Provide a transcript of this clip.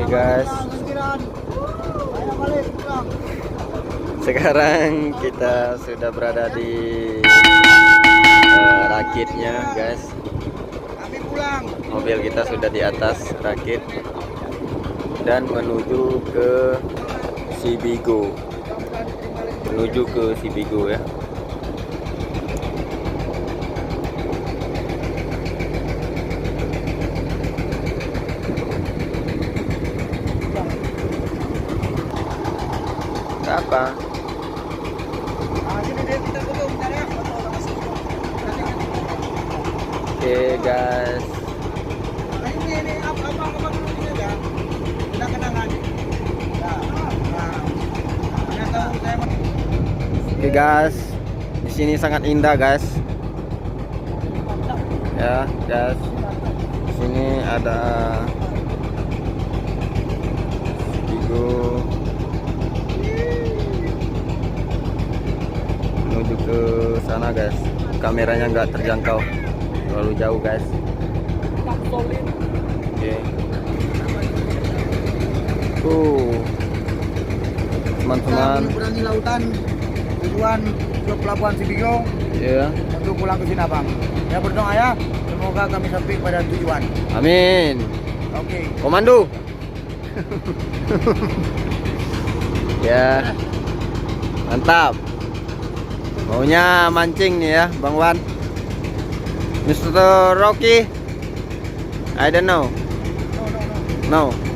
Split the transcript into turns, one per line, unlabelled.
Oke guys, sekarang kita sudah berada di rakitnya guys. Mobil kita sudah di atas rakit dan menuju ke Sibigo. Menuju ke Sibigo ya. Apa? Oke guys. Oke guys, di sini sangat indah guys. Ya guys, di sini ada Sibigo. Menuju ke sana guys, kameranya nggak terjangkau, terlalu jauh guys. Oke. Teman-teman
menyeberangi lautan tujuan ke pelabuhan Sibigo
ya,
untuk pulang ke sini Bang. Ya berdoa ya, semoga kami sampai pada tujuan.
amin.
Oke.
Komando. Ya, mantap. Maunya mancing nih ya Bang Wan. Mr. Rocky, I don't know.
No.
No.